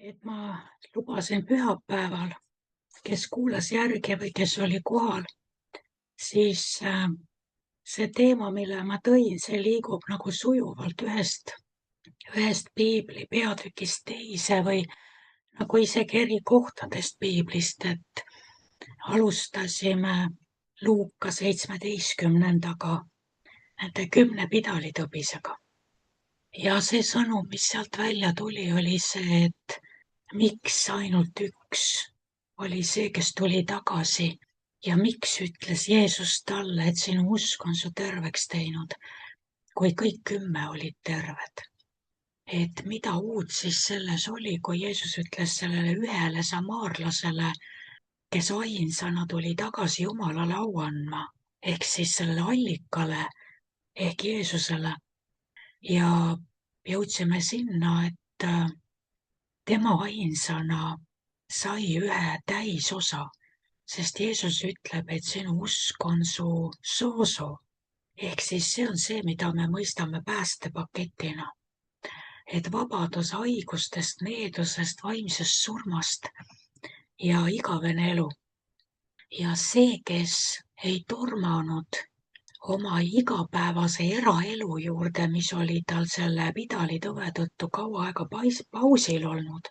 Et ma lubasin pühapäeval, kes kuulas järgi või kes oli kohal, siis see teema, mille ma tõin, see liigub nagu sujuvalt ühest piibli peatükist teise või nagu isegi eri kohtadest piiblist, et alustasime Luuka 17. nende 10 pidalitõbisega. Ja see sõnum, mis sealt välja tuli, oli see, et miks ainult üks oli see, kes tuli tagasi ja miks ütles Jeesus talle, et sinu usk on su terveks teinud, kui kõik 10 olid terved. Et mida uut siis selles oli, kui Jeesus ütles sellele ühele samaarlasele, kes ainsana tuli tagasi Jumalale au andma, ehk siis sellele allikale ehk Jeesusele. Ja jõudsime sinna, et tema ainsana sai ühe täisosa, sest Jeesus ütleb, et sinu usk on su sooso. Ehk siis see on see, mida me mõistame päästepaketina. Et vabadus haigustest, needusest, vaimsest surmast ja igavene elu. Ja see, kes ei tormanud oma igapäevase eraelu juurde, mis oli tal selle pidalitõve tõttu kaua aega pausil olnud,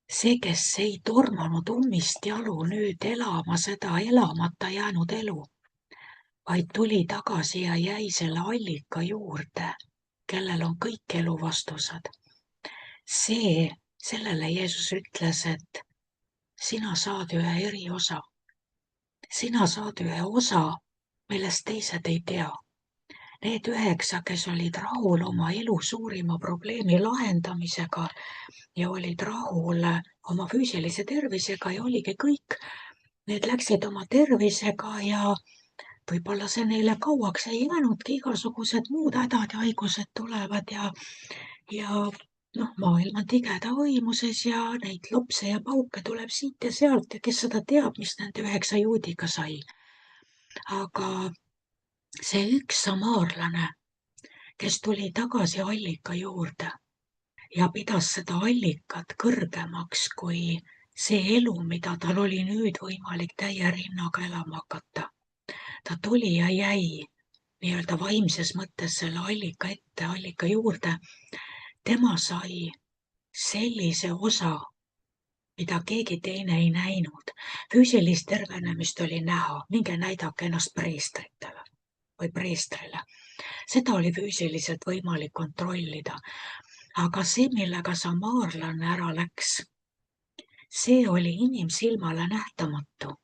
see, kes ei tormanud ummistjalu nüüd elama seda elamata jäänud elu, vaid tuli tagasi ja jäi selle allika juurde, kellel on kõik elu vastused. Sellele Jeesus ütles, et sina saad ühe eriosa. Sina saad ühe osa, millest teised ei tea. Need 9, kes olid rahul oma elu suurima probleemi lahendamisega ja olid rahul oma füüsilise tervisega ja oligi kõik. Need läksid oma tervisega ja võib-olla see neile kauaks ei jäänudki, igasugused muud hädad ja haigused tulevad ja maailm on tigeda võimuses ja neid lopse ja pauke tuleb siit ja sealt ja kes seda teab, mis nende 9 juudiga sai. Aga see üks samaarlane, kes tuli tagasi allika juurde ja pidas seda allikat kõrgemaks kui see elu, mida tal oli nüüd võimalik täie rinnaga elama hakata. Ta tuli ja jäi nii-öelda vaimses mõttes selle allika ette, allika juurde. Tema sai sellise osa, mida keegi teine ei näinud. Füüsilist tervenemist oli näha, minge näidake ennast preestritele või preestrile. Seda oli füüsiliselt võimalik kontrollida. Aga see, millega samaarlane ära läks, see oli inimsilmale nähtamatu.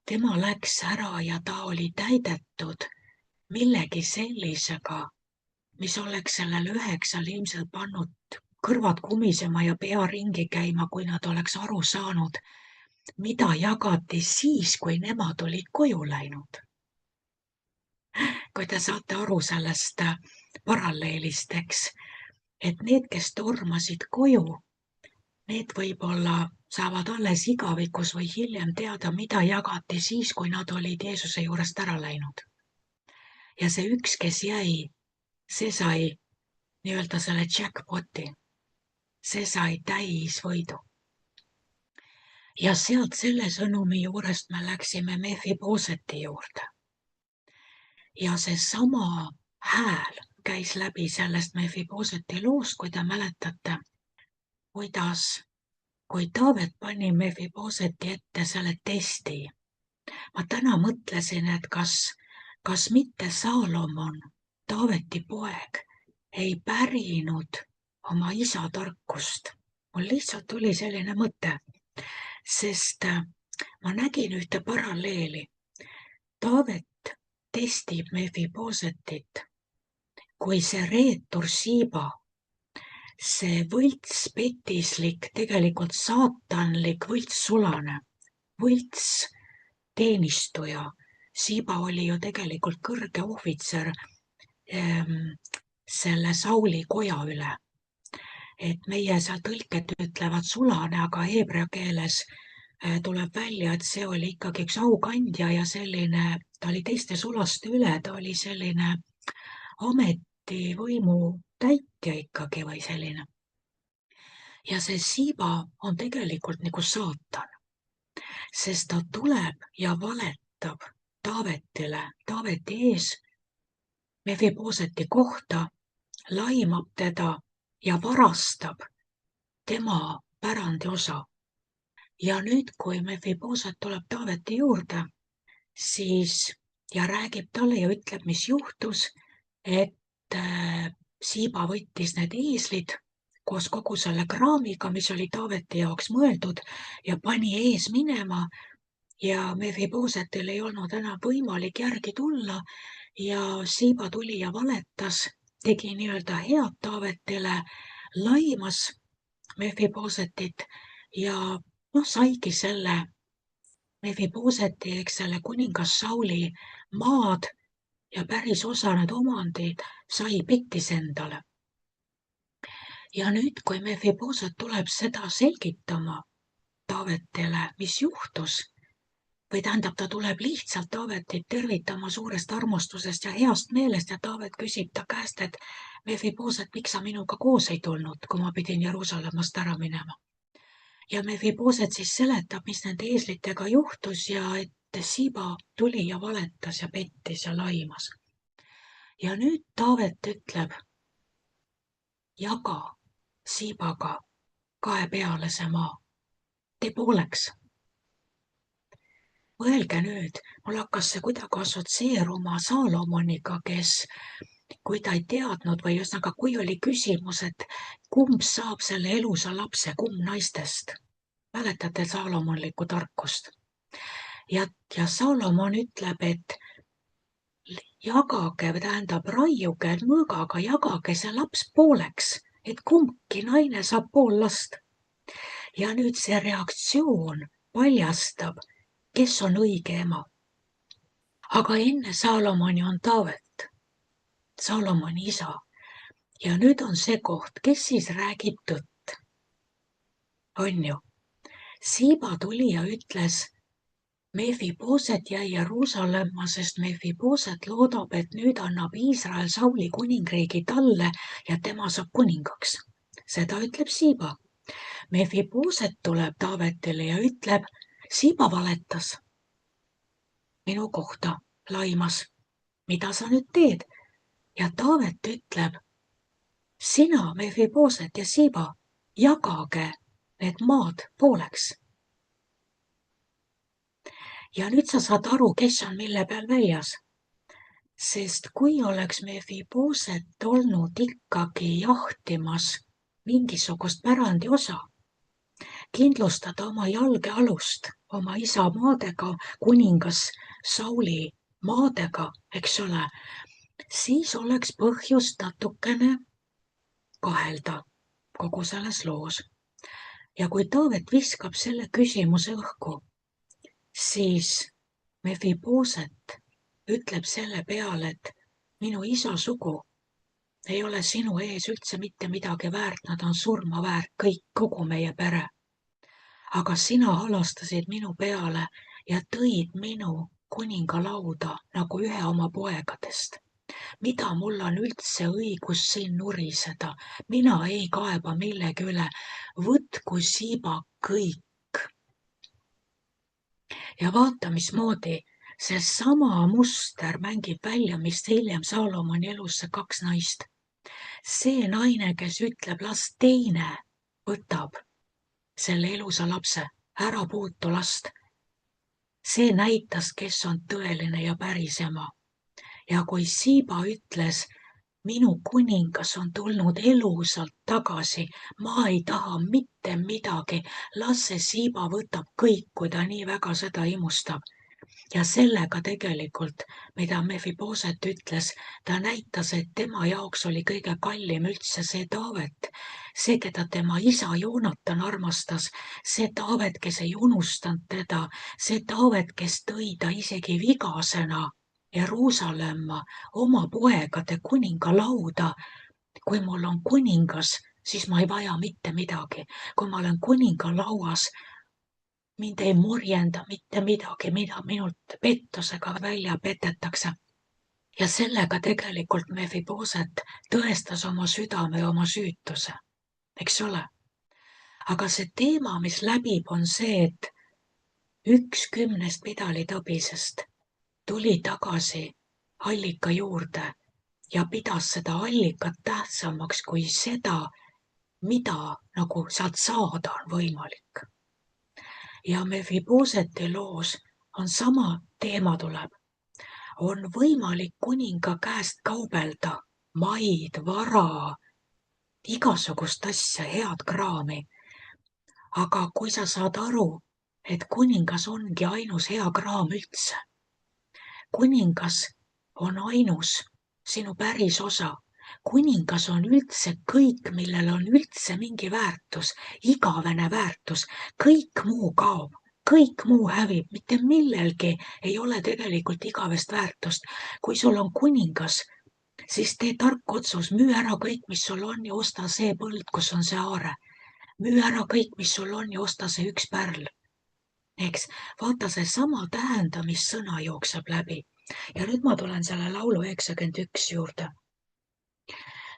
Tema läks ära ja ta oli täidetud millegi sellisega, mis oleks sellel 9 ilmselt pannud kõrvad kumisema ja pea ringi käima, kui nad oleks aru saanud, mida jagati siis, kui nemad olid koju läinud. Kui te saate aru sellest paralleelist, eks, et need, kes tormasid koju, need võib-olla saavad alles igavikus või hiljem teada, mida jagati siis, kui nad olid Jeesuse juurest ära läinud. Ja see üks, kes jäi, see sai nii-öelda selle jackpoti. See sai täisvõidu. Ja sealt selle sõnumi juurest me läksime Mephibosheti juurde. Ja see sama hääl käis läbi sellest Mephibosheti loost, kui te mäletate, kuidas, kui Taavet pani Mephibosheti ette selle testi. Ma täna mõtlesin, et kas mitte Saalomon, Taaveti poeg, ei pärinud oma isa tarkust. Mul lihtsalt tuli selline mõte, sest ma nägin ühte paralleeli. Taavet testib Mephibosetit, kui see reetur Siiba, see võltspetislik, tegelikult saatanlik võltssulane, võltsteenistuja. Siiba oli ju tegelikult kõrge ohvitser selle Sauli koja üle. Et meie seal tõlked ütlevad sulane, aga heebrea keeles tuleb välja, et see oli ikkagi üks aukandja ja selline, ta oli teiste sulaste üle, ta oli selline ametivõimu täitja ikkagi või selline. ja see Siiba on tegelikult nagu saatan, sest ta tuleb ja valetab Taaveti ees Mephibosheti kohta, laimab teda ja varastab tema pärandiosa. Ja nüüd, kui Mephiboset tuleb Taaveti juurde, siis ja räägib talle ja ütleb, mis juhtus, et Siiba võttis need eeslid koos kogu selle kraamiga, mis oli Taaveti jaoks mõeldud, ja pani ees minema ja Mephibosetil ei olnud enam võimalik järgi tulla ja Siiba tuli ja valetas, tegi nii-öelda head Taavetile, laimas Mephibosetit ja saigi selle Mephibosheti, eks selle kuningas Sauli maad ja päris osa need omandid sai pettis endale. Ja nüüd, kui Mephiboset tuleb seda selgitama Taavetile, mis juhtus, või tähendab, ta tuleb lihtsalt Taavetit tervitama suurest armastusest ja heast meelest ja Taavet küsib ta käest, et Mephiboset, miks sa minuga koos ei tulnud, kui ma pidin Jeruusalemmast ära minema. Ja Mephiboset siis seletab, mis nende eeslitega juhtus ja et Siiba tuli ja valetas ja pettis ja laimas. Ja nüüd Taavet ütleb, jaga Siibaga kahe peale see maa, tee pooleks. Mõelge nüüd, mul hakkas see kuidagi assotsieeruma Saalomoniga, kes, kui ta ei teadnud või ühesõnaga, kui oli küsimus, et kumb saab selle elusa lapse, kumb naistest. Mäletate Saalomonlikku tarkust? Ja Saalomon ütleb, et jagage, tähendab raiuge mõõgaga, jagage see laps pooleks, et kumbki naine saab pool last. Ja nüüd see reaktsioon paljastab, kes on õige ema. Aga enne Saalomoni on Taavet, Saalomoni isa. Ja nüüd on see koht, kes siis räägib tõtt. On ju? Siiba tuli ja ütles, Mephiboset jäi Jeruusalemma, sest Mephiboset loodab, et nüüd annab Iisrael Sauli kuningriigi talle ja tema saab kuningaks. Seda ütleb Siiba. Mephiboset tuleb Taavetile ja ütleb, Siiba valetas minu kohta, laimas. Mida sa nüüd teed? Ja Taavet ütleb, sina, Mephiboset ja Siiba, jagage need maad pooleks. Ja nüüd sa saad aru, kes on mille peal väljas. Sest kui oleks Mephiboset olnud ikkagi jahtimas mingisugust pärandiosa, kindlustada oma jalgealust oma isa maadega, kuningas Sauli maadega, eks ole, siis oleks põhjust natukene kahelda kogu selles loos. Ja kui Taavet viskab selle küsimuse õhku, siis Mephiboset ütleb selle peale, et minu isa sugu ei ole sinu ees üldse mitte midagi väärt, nad on surma väärt, kõik, kogu meie pere. Aga sina halastasid minu peale ja tõid minu kuningalauda nagu ühe oma poegadest. Mida mul on üldse õigus siin nuriseda? Mina ei kaeba millegi üle. Võtku Siiba kõik. Ja vaata, mismoodi see sama muster mängib välja, mis hiljem Saalomoni elusse 2 naist. See naine, kes ütleb, las teine võtab selle elusa lapse, ära puutu last. See näitas, kes on tõeline ja päris ema. Ja kui Siiba ütles, minu kuningas on tulnud elusalt tagasi, ma ei taha mitte midagi, las see Siiba võtab kõik, kui ta nii väga seda imustab. Ja sellega tegelikult, mida Mephiboset ütles, ta näitas, et tema jaoks oli kõige kallim üldse see Taavet, see, keda tema isa Joonatan armastas, see Taavet, kes ei unustanud teda, see Taavet, kes tõi ta isegi vigasena Jeruusalemma oma poegade kuningalauda. Kui mul on kuningas, siis ma ei vaja mitte midagi. Kui ma olen kuningalauas, mind ei murjenda mitte midagi, mida minult pettusega välja petetakse. Ja sellega tegelikult Mephiboset tõestas oma südame ja oma süütuse. Eks ole? aga see teema, mis läbib, on see, et 1/10 medalitõbisest tuli tagasi allika juurde ja pidas seda allikat tähtsamaks kui seda, mida nagu sealt saada on võimalik. Ja Mephibosheti loos on sama teema tuleb. On võimalik kuninga käest kaubelda maid, vara, igasugust asja, head kraami. Aga kui sa saad aru, et kuningas ongi ainus hea kraam üldse, kuningas on ainus sinu päris osa, kuningas on üldse kõik, millel on üldse mingi väärtus, igavene väärtus, kõik muu kaob, kõik muu hävib, mitte millelgi ei ole tegelikult igavest väärtust. Kui sul on kuningas, siis tee tark otsus, müü ära kõik, mis sul on ja osta see põld, kus on see aare. Müü ära kõik, mis sul on ja osta see üks pärl. Eks, vaata see sama tähendamissõna jookseb läbi. Ja nüüd ma tulen selle laulu 91 juurde.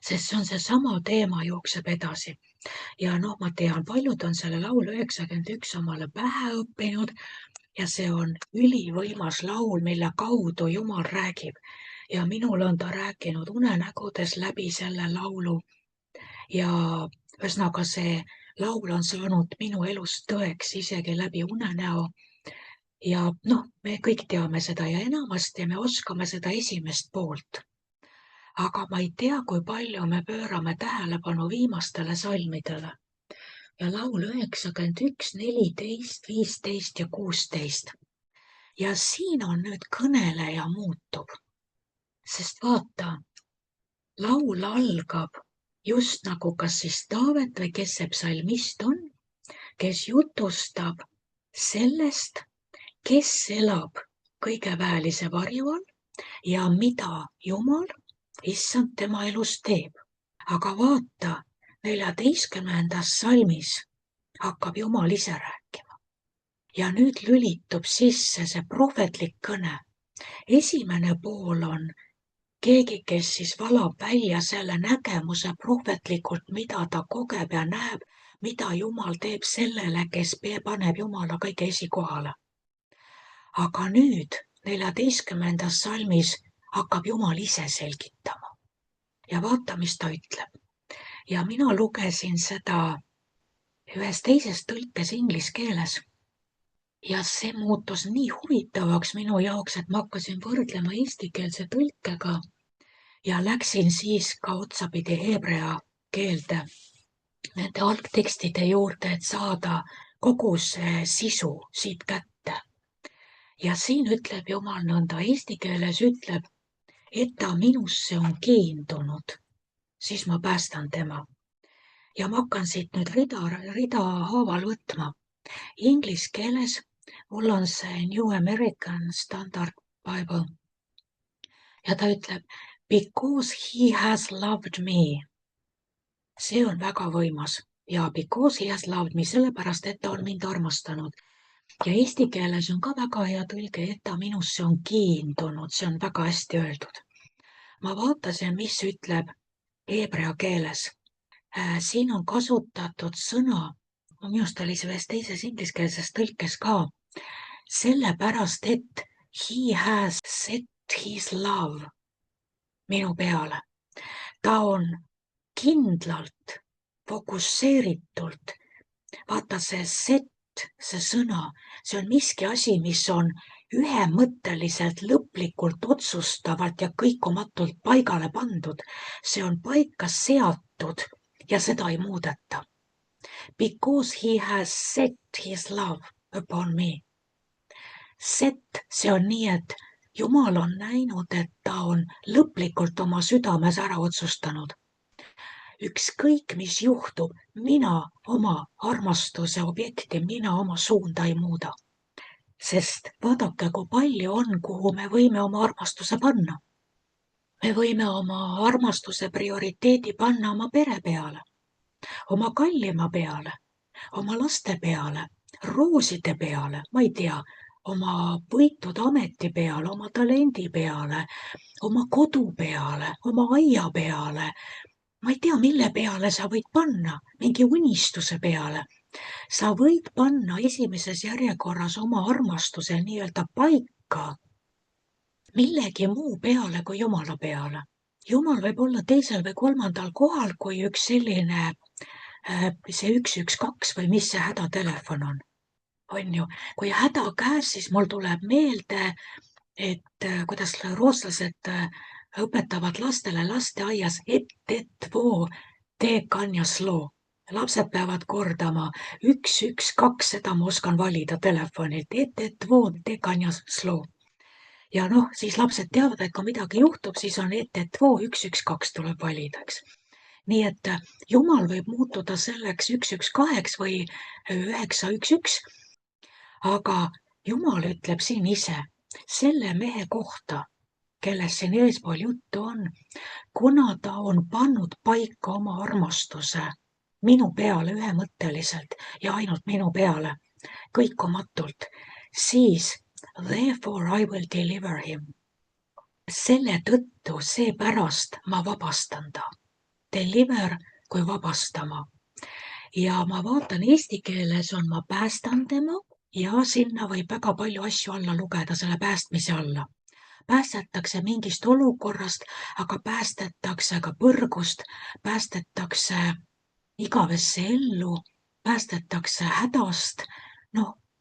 Sest see on see sama teema jookseb edasi. Ja ma tean, paljud on selle laulu 91 omale pähe õppinud ja see on ülivõimas laul, mille kaudu Jumal räägib. Ja minul on ta rääkinud unenägudes läbi selle laulu. Ja ühesõnaga see laul on saanud minu elus tõeks isegi läbi unenäo. Ja me kõik teame seda ja enamasti me oskame seda esimest poolt. Aga ma ei tea, kui palju me pöörame tähelepanu viimastele salmidele. Ja laul 91, 14, 15 ja 16. Ja siin on nüüd kõneleja muutub. Sest vaata, laul algab just nagu kas siis Taavet või kes see psalmist on, kes jutustab sellest, kes elab kõige väelise varju all ja mida Jumal, issand, tema elus teeb. Aga vaata, 14. salmis hakkab Jumal ise rääkima. Ja nüüd lülitub sisse see prohvetlik kõne. Esimene pool on keegi, kes siis valab välja selle nägemuse prohvetlikult, mida ta kogeb ja näeb, mida Jumal teeb sellele, kes paneb Jumala kõige esikohale. Aga nüüd 14. salmis hakkab Jumal ise selgitama. Ja vaata, mis ta ütleb. Ja mina lugesin seda ühes teises tõlkes inglise keeles. Ja see muutus nii huvitavaks minu jaoks, et ma hakkasin võrdlema eestikeelse tõlkega ja läksin siis ka otsapidi heebrea keelde nende algtekstide juurde, et saada kogu see sisu siit kätte. Ja siin ütleb Jumal nõnda, eesti keeles ütleb, et ta minusse on kiindunud, siis ma päästan tema. Ja ma hakkan siit nüüd rida haaval võtma. Inglise keeles mul on see New American Standard Bible. Ja ta ütleb, because he has loved me. See on väga võimas. Ja because he has loved me, sellepärast, et ta on mind armastanud. Ja eesti keeles on ka väga hea tõlge, et ta minusse on kiindunud. See on väga hästi öeldud. Ma vaatasin, mis ütleb heebrea keeles. Siin on kasutatud sõna, minust oli see ühes teises ingliskeelses tõlkes ka, sellepärast, et he has set his love minu peale. Ta on kindlalt, fokusseeritult, vaata see set, see sõna, see on miski asi, mis on ühemõtteliselt, lõplikult, otsustavalt ja kõikumatult paigale pandud. See on paika seatud ja seda ei muudeta. Because he has set his love upon me. Set, see on nii, et Jumal on näinud, et ta on lõplikult oma südames ära otsustanud. Ükskõik, mis juhtub, mina oma armastuse objekti, mina oma suunda ei muuda. Sest vaadake, kui palju on, kuhu me võime oma armastuse panna. Me võime oma armastuse prioriteedi panna oma pere peale, oma kallima peale, oma laste peale, rooside peale, ma ei tea, oma võitud ameti peale, oma talendi peale, oma kodu peale, oma aia peale. Ma ei tea, mille peale sa võid panna, mingi unistuse peale. sa võid panna esimeses järjekorras oma armastuse nii-öelda paika millegi muu peale kui Jumala peale. Jumal võib olla teisel või kolmandal kohal, kui üks selline, see 112 või mis see hädatelefon on. On ju, kui häda käes, siis mul tuleb meelde, et kuidas rootslased õpetavad lastele lasteaias, et voo, tee kanjas loo. Lapsed peavad kordama 112, seda ma oskan valida telefonilt, et voo, tee kanjas loo. Ja siis lapsed teavad, et kui midagi juhtub, siis on et voo 112 tuleb valida, eks. Nii et Jumal võib muutuda selleks 112 või 911, aga Jumal ütleb siin ise selle mehe kohta, kellest siin eespool juttu on, kuna ta on pannud paika oma armastuse minu peale ühemõtteliselt ja ainult minu peale, kõikumatult, siis therefore I will deliver him. Selle tõttu, seepärast ma vabastan ta. Deliver kui vabastama. Ja ma vaatan eesti keeles on ma päästan tema ja sinna võib väga palju asju alla lugeda selle päästmise alla. Päästetakse mingist olukorrast, aga päästetakse ka põrgust, päästetakse igavesse ellu, päästetakse hädast,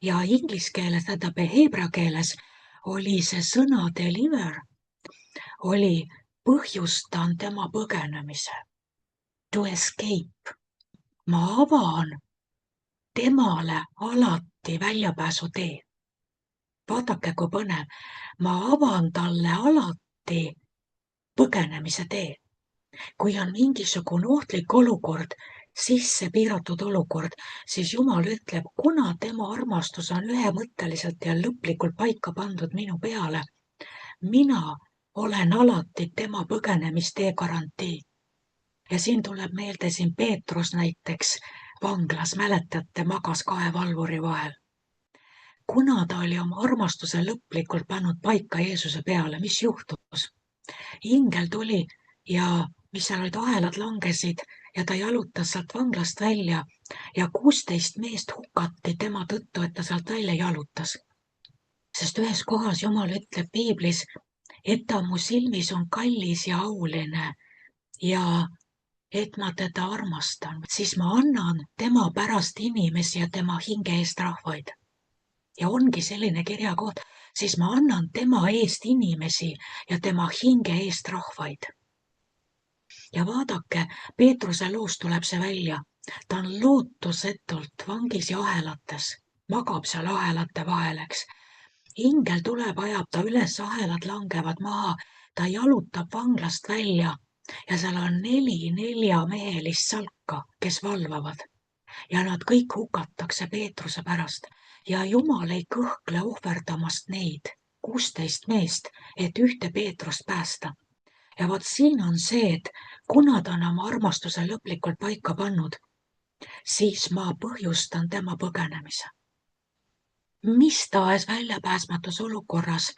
ja inglise keeles, tähendab heebrea keeles oli see sõna deliver, oli põhjustan tema põgenemise. To escape. Ma avan temale alati väljapääsutee. Vaadake, kui põnev. Ma avan talle alati põgenemise tee. Kui on mingisugune ohtlik olukord, sisse piiratud olukord, siis Jumal ütleb, kuna tema armastus on ühemõtteliselt ja lõplikult paika pandud minu peale, mina olen alati tema põgenemistee garantii. Ja siin tuleb meelde siin Peetrus näiteks vanglas, mäletate, magas kahe valvuri vahel. Kuna ta oli oma armastuse lõplikult pannud paika Jeesuse peale, mis juhtus? Ingel tuli ja mis seal olid, ahelad langesid ja ta jalutas sealt vanglast välja ja 16 meest hukati tema tõttu, et ta sealt välja jalutas. Sest ühes kohas Jumal ütleb piiblis, et ta mu silmis on kallis ja auline ja et ma teda armastan, siis ma annan tema pärast inimesi ja tema hinge eest rahvaid. Ja ongi selline kirjakoht, siis ma annan tema eest inimesi ja tema hinge eest rahvaid. Ja vaadake, Peetruse loos tuleb see välja. Ta on lootusetult vangis ja ahelates, magab seal ahelate vahel, eks. Ingel tuleb, ajab ta üles, ahelad langevad maha, ta jalutab vanglast välja ja seal on 4 neljamehelist salka, kes valvavad. Ja nad kõik hukatakse Peetruse pärast ja Jumal ei kõhkle ohverdamast neid 16 meest, et ühte Peetrust päästa. Ja vaat siin on see, et kuna ta on oma armastuse lõplikult paika pannud, siis ma põhjustan tema põgenemise. Mis tahes väljapääsmatus olukorras,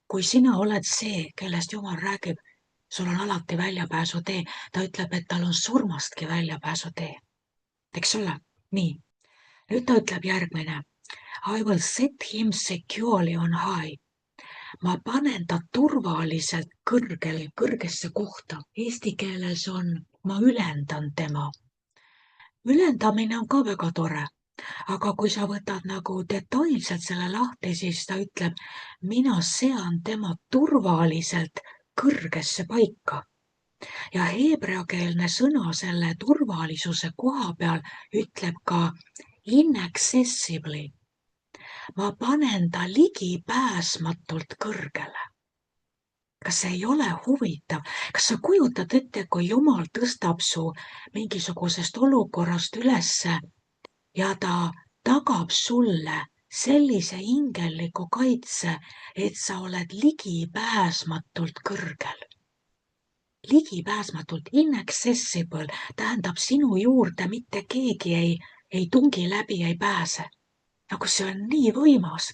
kui sina oled see, kellest Jumal räägib, sul on alati väljapääsutee, ta ütleb, et tal on surmastki väljapääsutee. Eks ole? Nii. Nüüd ta ütleb järgmine. I will set him securely on high. Ma panen ta turvaliselt kõrgesse kohta. Eesti keeles on, ma ülendan tema. Ülendamine on ka väga tore, aga kui sa võtad nagu detailselt selle lahti, siis ta ütleb, mina sean tema turvaliselt kõrgesse paika. Ja heebreakeelne sõna selle turvalisuse koha peal ütleb ka inaccessibly. Ma panen ta ligipääsmatult kõrgele. Kas see ei ole huvitav? Kas sa kujutad ette, kui Jumal tõstab su mingisugusest olukorrast ülesse ja ta tagab sulle sellise ingelliku kaitse, et sa oled ligipääsmatult kõrgel. Ligipääsmatult, inaccessible tähendab sinu juurde mitte keegi ei tungi läbi, ei pääse. Nagu see on nii võimas.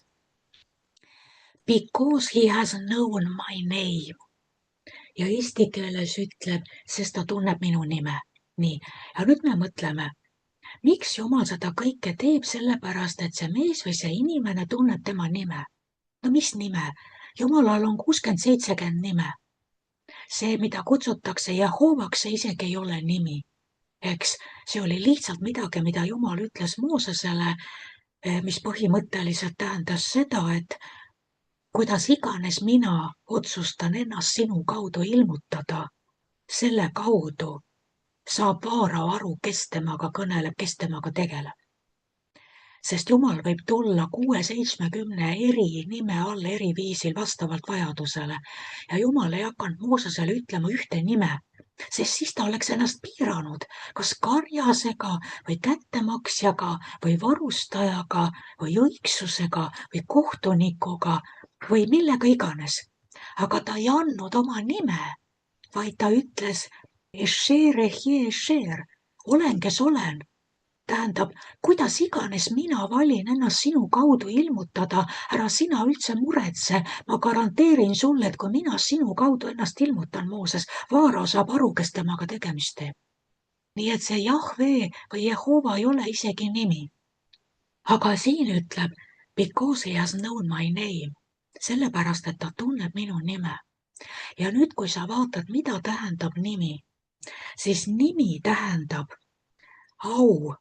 Because he has known my name. Ja eesti keeles ütleb, sest ta tunneb minu nime. Nii, ja nüüd me mõtleme, miks Jumal seda kõike teeb, sellepärast et see mees või see inimene tunneb tema nime. No mis nime? Jumalal on 60-70 nime. See, mida kutsutakse Jehovaks, see isegi ei ole nimi. Eks see oli lihtsalt midagi, mida Jumal ütles Moosesele, mis põhimõtteliselt tähendas seda, et kuidas iganes mina otsustan ennast sinu kaudu ilmutada, selle kaudu saab Vaarao aru, kes temaga kõneleb, kes temaga tegeleb. Sest Jumal võib tulla 6-70 eri nime all eri viisil vastavalt vajadusele ja Jumal ei hakanud Moosesele ütlema ühte nime, sest siis ta oleks ennast piiranud, kas karjasega või kättemaksjaga või varustajaga või õigsusega või kohtunikuga või millega iganes. Aga ta ei andnud oma nime, vaid ta ütles Esher, Esher, olen, kes olen. Tähendab, kuidas iganes mina valin ennast sinu kaudu ilmutada, ära sina üldse muretse, ma garanteerin sulle, et kui mina sinu kaudu ennast ilmutan, Mooses, Vaarao saab aru, kes temaga tegemist teeb. Nii et see Jahve või Jehova ei ole isegi nimi. Aga siin ütleb, because he has known my name, sellepärast, et ta tunneb minu nime. Ja nüüd, kui sa vaatad, mida tähendab nimi, siis nimi tähendab au.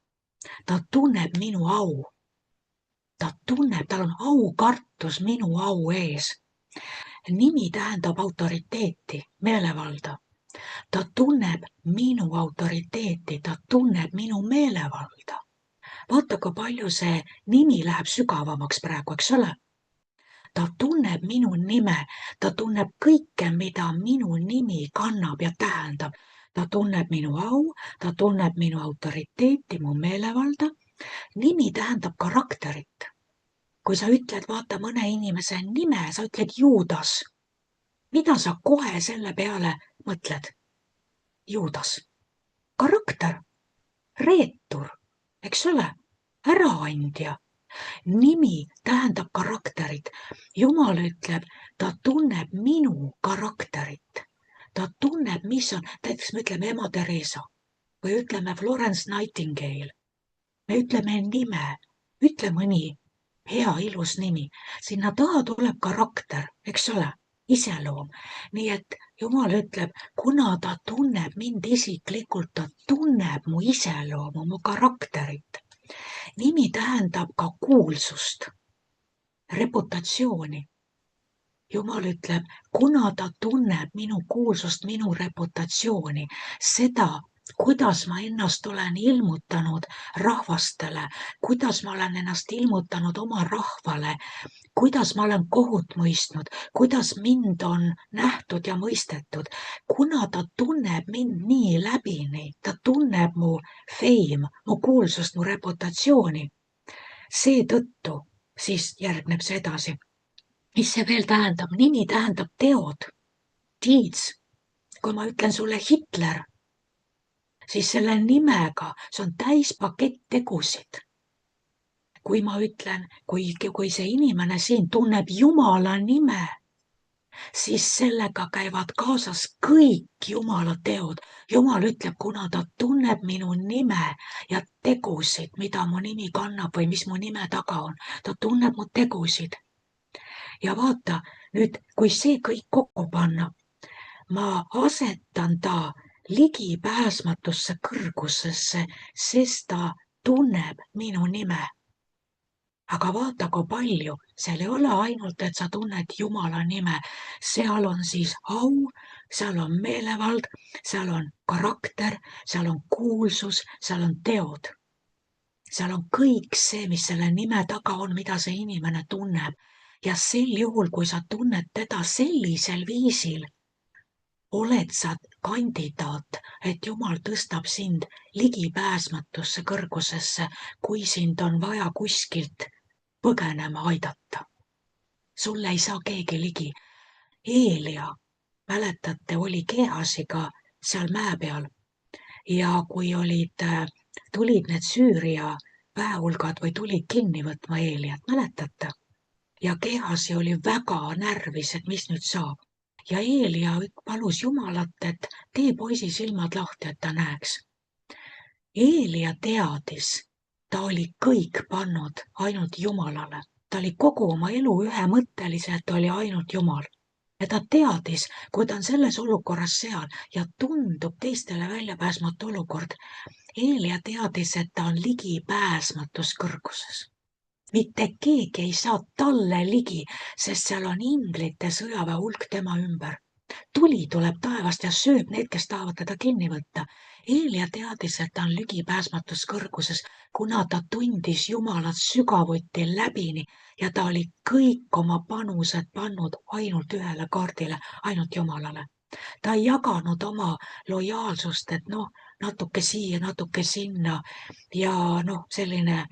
Ta tunneb minu au. Ta tunneb, tal on aukartus minu au ees. Nimi tähendab autoriteeti, meelevalda. Ta tunneb minu autoriteeti, ta tunneb minu meelevalda. Vaata, kui palju see nimi läheb sügavamaks praegu, eks ole? Ta tunneb minu nime, ta tunneb kõike, mida minu nimi kannab ja tähendab. Ta tunneb minu au, ta tunneb minu autoriteeti, mu meelevalda. Nimi tähendab karakterit. Kui sa ütled, vaata mõne inimese nime, sa ütled Juudas. Mida sa kohe selle peale mõtled? Juudas. Karakter. Reetur, eks ole? Äraandja. Nimi tähendab karakterit. Jumal ütleb, ta tunneb minu karakterit. Ta tunneb, mis on, näiteks me ütleme ema Theresa või ütleme Florence Nightingale. Me ütleme nime, ütle mõni hea ilus nimi. Sinna taha tuleb karakter, eks ole, iseloom. Nii et Jumal ütleb, kuna ta tunneb mind isiklikult, ta tunneb mu iseloomu, mu karakterit. Nimi tähendab ka kuulsust, reputatsiooni. Jumal ütleb, kuna ta tunneb minu kuulsust, minu reputatsiooni, seda, kuidas ma ennast olen ilmutanud rahvastele, kuidas ma olen ennast ilmutanud oma rahvale, kuidas ma olen kohut mõistnud, kuidas mind on nähtud ja mõistetud, kuna ta tunneb mind nii läbini, ta tunneb mu fame, mu kuulsust, mu reputatsiooni. Seetõttu siis järgneb see edasi. Mis see veel tähendab? Nimi tähendab teod, deeds. Kui ma ütlen sulle Hitler, siis selle nimega see on täispakett tegusid. Kui ma ütlen, kui see inimene siin tunneb Jumala nime, siis sellega käivad kaasas kõik Jumala teod. Jumal ütleb, kuna ta tunneb minu nime ja tegusid, mida mu nimi kannab või mis mu nime taga on, ta tunneb mu tegusid. Ja vaata, nüüd, kui see kõik kokku panna, ma asetan ta ligipääsmatusse kõrgusesse, sest ta tunneb minu nime. Aga vaata, kui palju, seal ei ole ainult, et sa tunned Jumala nime, seal on siis au, seal on meelevald, seal on karakter, seal on kuulsus, seal on teod. Seal on kõik see, mis selle nime taga on, mida see inimene tunneb. Ja sel juhul, kui sa tunned teda sellisel viisil, oled sa kandidaat, et Jumal tõstab sind ligipääsmatusse kõrgusesse, kui sind on vaja kuskilt põgenema aidata. Sulle ei saa keegi ligi. Eelia, mäletate, oli Geasiga seal mäe peal ja kui tulid need Süüria väehulgad või tulid kinni võtma Eeliat, mäletate? Ja Geasi oli väga närvis, et mis nüüd saab. Ja Eelia palus Jumalat, et tee poisi silmad lahti, et ta näeks. Eelia teadis, ta oli kõik pannud ainult Jumalale. Ta oli kogu oma elu ühemõtteliselt oli ainult Jumal. Ja ta teadis, kui ta on selles olukorras seal ja tundub teistele väljapääsmatu olukord. Eelia teadis, et ta on ligipääsmatus kõrguses. Mitte keegi ei saa talle ligi, sest seal on inglite sõjaväe hulk tema ümber. Tuli tuleb taevast ja sööb need, kes tahavad teda kinni võtta. Eelia teadis, et ta on ligipääsmatus kõrguses, kuna ta tundis Jumalat sügavuti läbini ja ta oli kõik oma panused pannud ainult ühele kaardile, ainult Jumalale. Ta ei jaganud oma lojaalsust, et natuke siia, natuke sinna ja selline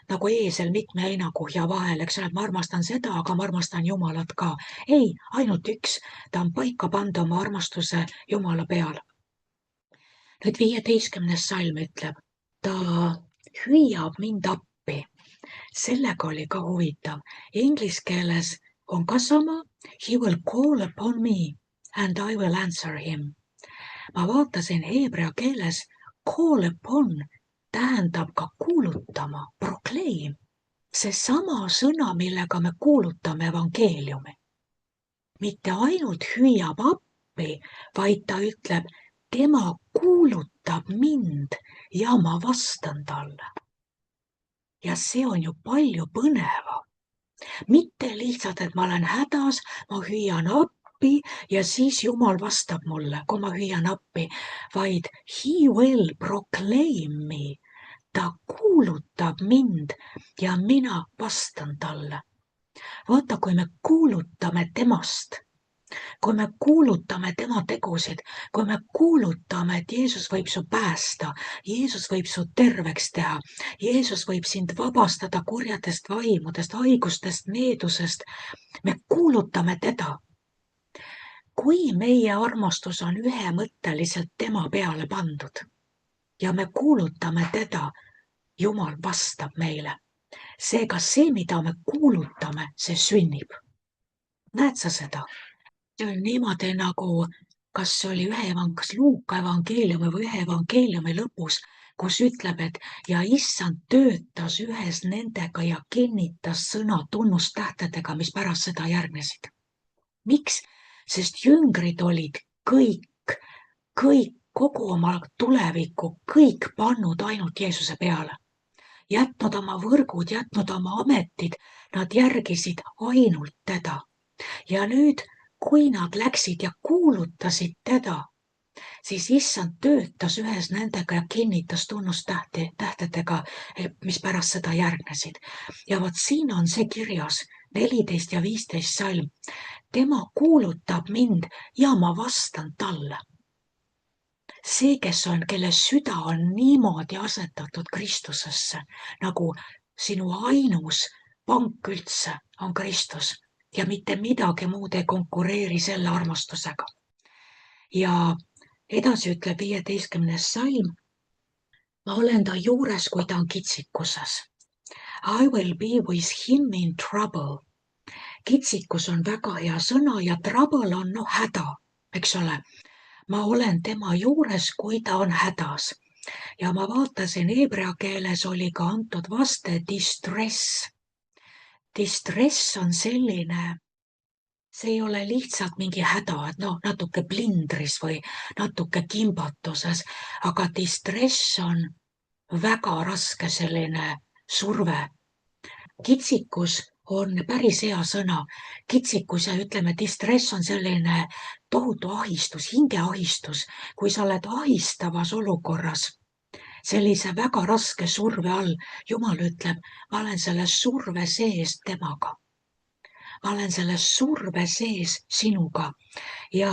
nagu eesel mitme heinakuhja vahel, eks ole, et ma armastan seda, aga ma armastan Jumalat ka. Ei, ainult üks, ta on paika pannud oma armastuse Jumala peale. Nüüd 15. salm ütleb, ta hüüab mind appi. Sellega oli ka huvitav. Inglise keeles on ka sama. He will call upon me and I will answer him. Ma vaatasin heebrea keeles call upon tähendab ka kuulutama, proclaim. Seesama sõna, millega me kuulutame evangeeliumi. Mitte ainult hüüab appi, vaid ta ütleb, tema kuulutab mind ja ma vastan talle. Ja see on ju palju põnevam. Mitte lihtsalt, et ma olen hädas, ma hüüan appi ja siis Jumal vastab mulle, kui ma hüüan appi, vaid he will proclaim me. Ta kuulutab mind ja mina vastan talle. Vaata, kui me kuulutame temast, kui me kuulutame tema tegusid, kui me kuulutame, et Jeesus võib su päästa, Jeesus võib su terveks teha, Jeesus võib sind vabastada kurjadest vaimudest, haigustest, needusest, me kuulutame teda. Kui meie armastus on ühemõtteliselt tema peale pandud ja me kuulutame teda, Jumal vastab meile. Seega see, mida me kuulutame, see sünnib. Näed sa seda? See on niimoodi nagu, kas oli kas Luuka evangeeliumi või ühe evangeeliumi lõpus, kus ütleb, et ja issand töötas ühes nendega ja kinnitas sõna tunnustähtedega, mis pärast seda järgnesid. Miks? Sest jüngrid olid kõik, kogu oma tulevikku, kõik pannud ainult Jeesuse peale. Jätnud oma võrgud, jätnud oma ametid, nad järgisid ainult teda. Ja nüüd, kui nad läksid ja kuulutasid teda, siis issand töötas ühes nendega ja kinnitas tunnustähtedega, mis pärast seda järgnesid. Ja vot siin on see kirjas, 14 ja 15 salm. Tema kuulutab mind ja ma vastan talle. See, kelle süda on niimoodi asetatud Kristusesse, nagu sinu ainus pank üldse on Kristus ja mitte midagi muud ei konkureeri selle armastusega. Ja edasi ütleb 15. salm, ma olen ta juures, kui ta on kitsikuses. I will be with him in trouble. Kitsikus on väga hea sõna ja trouble on häda, eks ole. Ma olen tema juures, kui ta on hädas. Ja ma vaatasin, heebrea keeles oli ka antud vaste distress. Distress on selline, see ei ole lihtsalt mingi häda, et natuke plindris või natuke kimbatuses, aga distress on väga raske selline surve. Kitsikus on päris hea sõna. Kitsikus ja ütleme, distress on selline tohutu ahistus, hingeahistus, kui sa oled ahistavas olukorras, sellise väga raske surve all. Jumal ütleb, ma olen selle surve sees temaga. Ma olen selle surve sees sinuga ja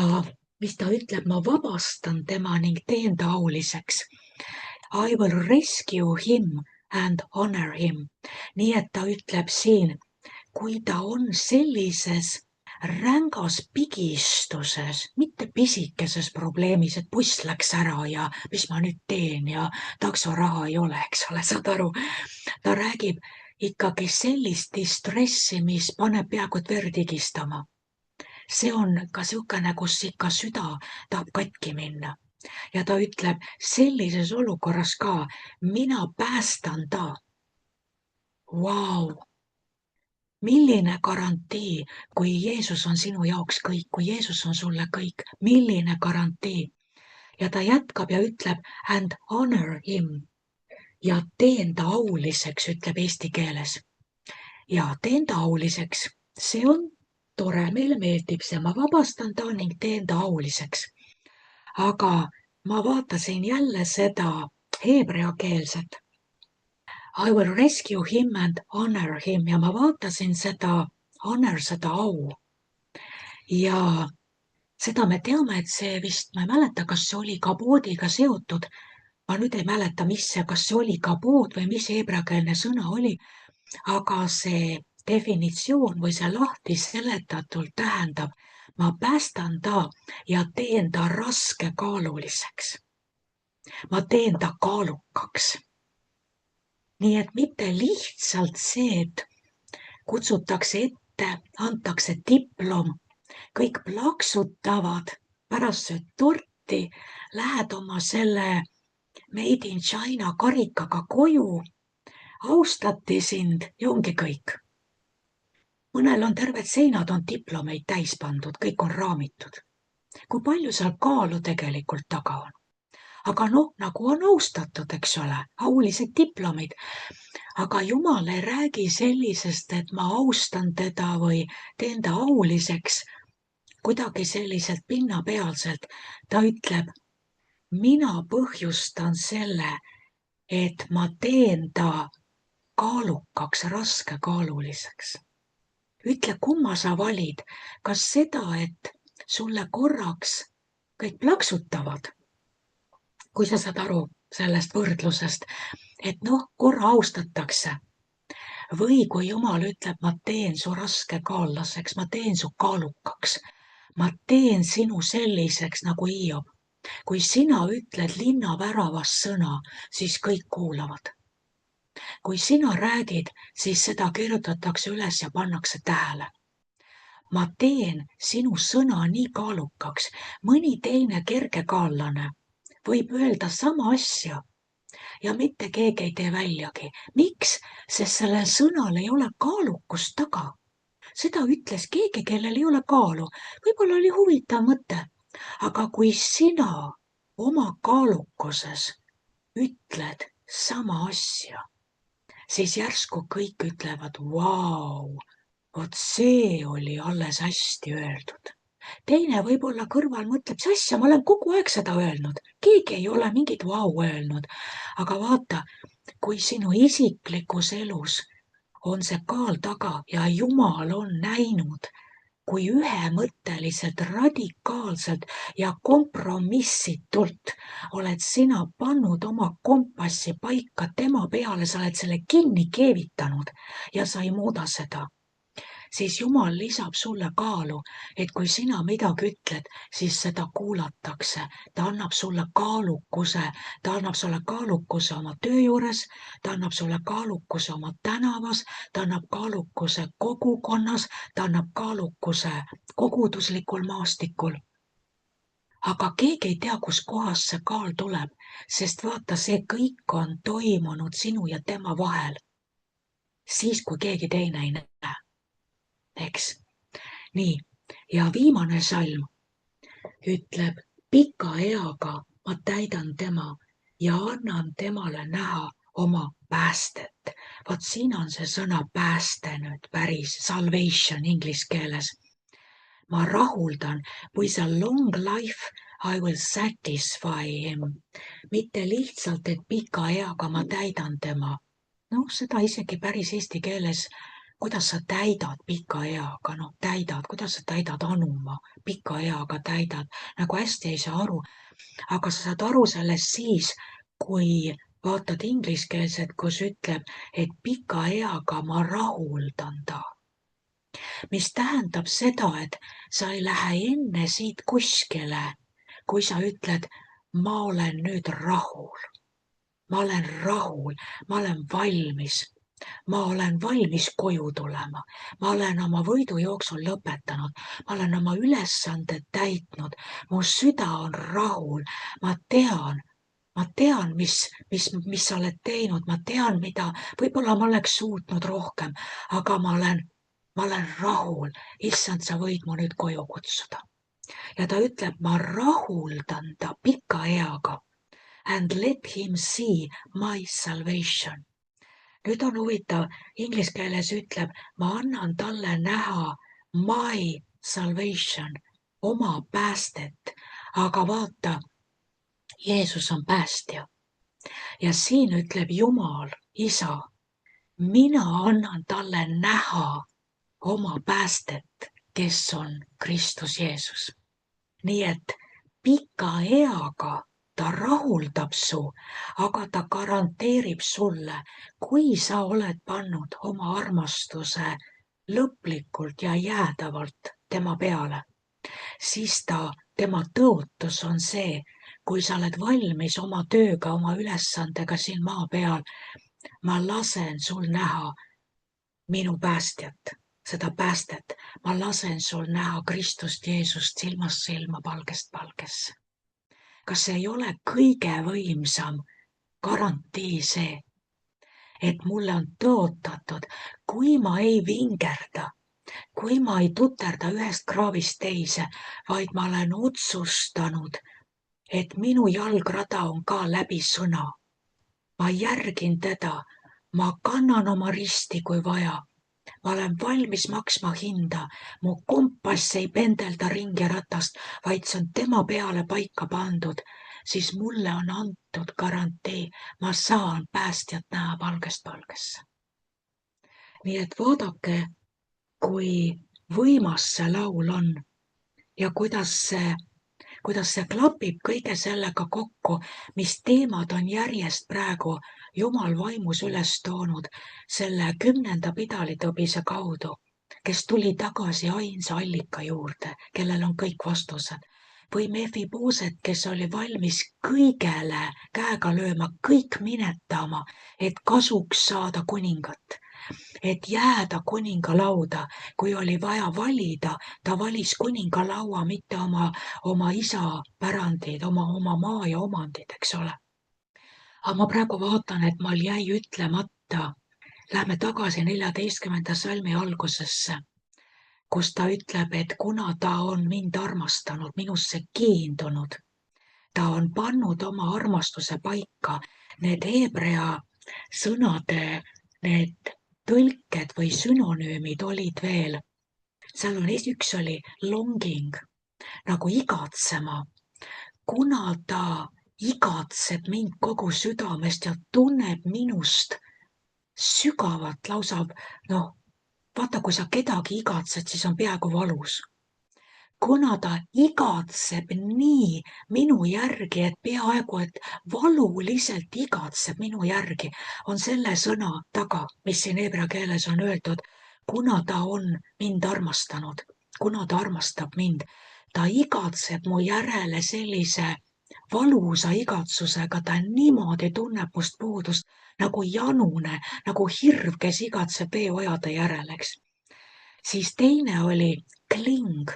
mis ta ütleb, ma vabastan tema ning teen ta auliseks. I will rescue him and honor him. Nii et ta ütleb siin, kui ta on sellises rängas pigistuses, mitte pisikeses probleemis, et buss läks ära ja mis ma nüüd teen ja taksoraha ei ole, eks ole, saad aru. Ta räägib ikkagi sellist distressi, mis paneb peaaegu et verd higistama. See on ka niisugune, kus ikka süda tahab katki minna. ja ta ütleb sellises olukorras ka, mina päästan ta. Vau! Milline garantii, kui Jeesus on sinu jaoks kõik, kui Jeesus on sulle kõik, milline garantii? Ja ta jätkab ja ütleb and honor him ja teen ta auliseks, ütleb eesti keeles. Ja teen ta auliseks, see on tore, meile meeldib see, ma vabastan ta ning teen ta auliseks. Aga ma vaatasin jälle seda heebreakeelset. I will rescue him and honor him ja ma vaatasin seda honor, seda au. Ja seda me teame, et see vist, ma ei mäleta, kas see oli kaboodiga seotud. Ma nüüd ei mäleta, kas see oli kabood või mis heebreakeelne sõna oli, aga see definitsioon või see lahti seletatult tähendab, ma päästan ta ja teen ta raskekaaluliseks. Ma teen ta kaalukaks. Nii et mitte lihtsalt see, et kutsutakse ette, antakse diplom, kõik plaksutavad, pärast sööd torti, lähed oma selle Made in China karikaga koju, austati sind ja ongi kõik. Mõnel on terved seinad on diplomeid täis pandud, kõik on raamitud. Kui palju seal kaalu tegelikult taga on? Aga nagu on austatud, eks ole, aulised diplomid. Aga Jumal ei räägi sellisest, et ma austan teda või teen ta auliseks kuidagi selliselt pinnapealselt. Ta ütleb, mina põhjustan selle, et ma teen ta kaalukaks, raskekaaluliseks. Ütle, kumma sa valid, kas seda, et sulle korraks kõik plaksutavad, kui sa saad aru sellest võrdlusest, et korra austatakse. Või kui Jumal ütleb, ma teen su raskekaallaseks, ma teen su kaalukaks, ma teen sinu selliseks nagu Hiob. Kui sina ütled linna väravas sõna, siis kõik kuulavad. Kui sina räägid, siis seda kirjutatakse üles ja pannakse tähele. Ma teen sinu sõna nii kaalukaks, mõni teine kergekaallane võib öelda sama asja ja mitte keegi ei tee väljagi. Miks? Sest sellel sõnal ei ole kaalukust taga. Seda ütles keegi, kellel ei ole kaalu. Võib-olla oli huvitav mõte. Aga kui sina oma kaalukuses ütled sama asja, siis järsku kõik ütlevad, vau, vot see oli alles hästi öeldud. Teine võib-olla kõrval mõtleb, see asja, ma olen kogu aeg seda öelnud, keegi ei ole mingit vau öelnud. Aga vaata, kui sinu isiklikus elus on see kaal taga ja Jumal on näinud, kui ühemõtteliselt, radikaalselt ja kompromissitult oled sina pannud oma kompassi paika tema peale, sa oled selle kinni keevitanud ja sa ei muuda seda, siis Jumal lisab sulle kaalu, et kui sina midagi ütled, siis seda kuulatakse. Ta annab sulle kaalukuse, ta annab sulle kaalukuse oma töö juures, ta annab sulle kaalukuse oma tänavas, ta annab kaalukuse kogukonnas, ta annab kaalukuse koguduslikul maastikul. Aga keegi ei tea, kus kohas see kaal tuleb, sest vaata, see kõik on toimunud sinu ja tema vahel. Siis, kui keegi teine ei näe. Eks? Nii, ja viimane salm ütleb, pika eaga ma täidan tema ja annan temale näha oma päästet. Vaat siin on see sõna pääste nüüd päris, salvation inglise keeles. Ma rahuldan, with a long life I will satisfy him. Mitte lihtsalt, et pika eaga ma täidan tema. Seda isegi päris eesti keeles, kuidas sa täidad pika eaga, täidad, kuidas sa täidad anuma, pika eaga täidad, nagu hästi ei saa aru. Aga sa saad aru sellest siis, kui vaatad ingliskeelset, kus ütleb, et pika eaga ma rahuldan ta. Mis tähendab seda, et sa ei lähe enne siit kuskile, kui sa ütled, ma olen nüüd rahul. Ma olen rahul, ma olen valmis. ma olen valmis koju tulema, ma olen oma võidujooksul lõpetanud, ma olen oma ülesanded täitnud, mu süda on rahul, ma tean, mis sa oled teinud, ma tean, mida, võib-olla ma oleks suutnud rohkem, aga ma olen rahul, issand, sa võid mu nüüd koju kutsuda. Ja ta ütleb, ma rahuldan ta pika eaga. And let him see my salvation. Nüüd on huvitav, inglise keeles ütleb, ma annan talle näha my salvation, oma päästet, aga vaata, Jeesus on päästja. Ja siin ütleb Jumal, Isa, mina annan talle näha oma päästet, kes on Kristus Jeesus. Nii et pika eaga ta rahuldab su, aga ta garanteerib sulle, kui sa oled pannud oma armastuse lõplikult ja jäädavalt tema peale, siis tema tõotus on see, kui sa oled valmis oma tööga, oma ülesandega siin maa peal, ma lasen sul näha minu päästjat, seda päästet, ma lasen sul näha Kristust Jeesust silmast silma, palgest palgesse. Kas ei ole kõige võimsam garantii see, et mulle on tõotatud, kui ma ei vingerda, kui ma ei tuterda ühest kraavist teise, vaid ma olen otsustanud, et minu jalgrada on ka läbi sõna. Ma järgin teda, ma kannan oma risti, kui vaja. Ma olen valmis maksma hinda, mu kompass ei pendelda ringi ratast, vaid see on tema peale paika pandud, siis mulle on antud garantee, ma saan päästjat näha palgest palgesse. Nii et vaadake, kui võimas see laul on ja kuidas see klapib kõige sellega kokku, mis teemad on järjest praegu Jumal vaimus üles toonud selle 10. pidalitõbise kaudu, kes tuli tagasi ainsa allika juurde, kellel on kõik vastused. Või Mefiboset, kes oli valmis kõigele käega lööma, kõik minetama, et kasuks saada kuningat. Et jääda kuninga lauda, kui oli vaja valida, ta valis kuninga laua, mitte oma isa pärandid, oma maa ja omandid, eks ole. Aga ma praegu vaatan, et mul jäi ütlemata. Lähme tagasi 14. salmi algusesse, kus ta ütleb, et kuna ta on mind armastanud, minusse kiindunud, ta on pannud oma armastuse paika. Need heebrea sõnade, need tõlked või sünonüümid olid veel. Seal on üks oli longing, nagu igatsema. Kuna ta igatseb mind kogu südamest ja tunneb minust sügavat lausa, vaata, kui sa kedagi igatsed, siis on peaaegu valus. Kuna ta igatseb nii minu järgi, et peaaegu, et valuliselt igatseb minu järgi, on selle sõna taga, mis siin heebrea keeles on öeldud, kuna ta on mind armastanud, kuna ta armastab mind, ta igatseb mu järele sellise valusa igatsusega, ta niimoodi tunneb must puudust nagu janune, nagu hirv, kes igatseb veeojade järele, eks. Siis teine oli cling.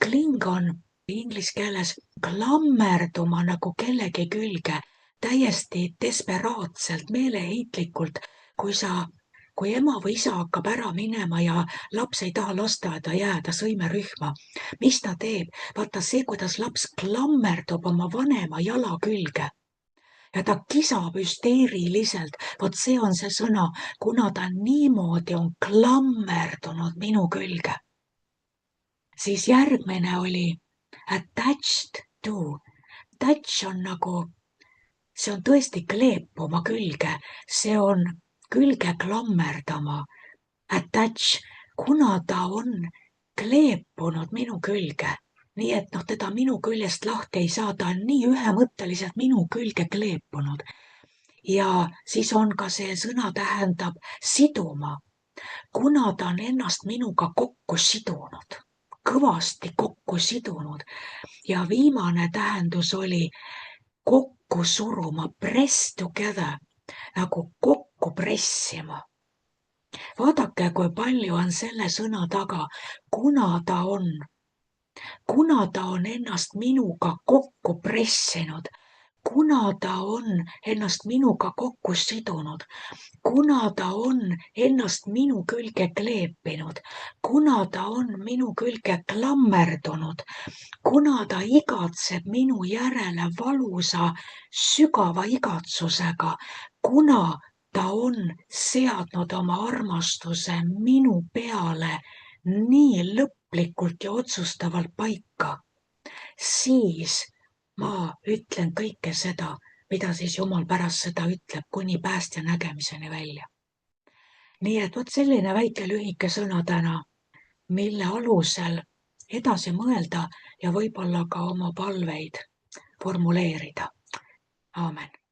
Cling on inglise keeles klammerduma nagu kellegi külge, täiesti desperaatselt, meeleheitlikult, kui ema või isa hakkab ära minema ja laps ei taha lasteaeda jääda sõimerühma. Mis ta teeb? Vaata see, kuidas laps klammerdub oma vanema jala külge. Ja ta kisab hüsteeriliselt. Vot see on see sõna, kuna ta niimoodi on klammerdunud minu külge. Siis järgmine oli attached to. Touch on nagu, see on tõesti kleepuma külge, see on külge klammerdama. Attach, kuna ta on kleepunud minu külge, nii et teda minu küljest lahti ei saa, ta on nii ühemõtteliselt minu külge kleepunud. Ja siis on ka see sõna tähendab siduma, kuna ta on ennast minuga kokku sidunud, kõvasti kokku sidunud. Ja viimane tähendus oli kokku suruma, press together, nagu kokku pressima. vaadake, kui palju on selle sõna taga, kuna ta on, kuna ta on ennast minuga kokku pressinud, kuna ta on ennast minuga kokku sidunud, kuna ta on ennast minu külge kleepinud, kuna ta on minu külge klammerdunud, kuna ta igatseb minu järele valusa sügava igatsusega, kuna ta on seadnud oma armastuse minu peale nii lõplikult ja otsustavalt paika, siis ma ütlen kõike seda, mida siis Jumal pärast seda ütleb kuni päästja nägemiseni välja. Nii et vot selline väike lühike sõna täna, mille alusel edasi mõelda ja võib-olla ka oma palveid formuleerida. Aamen.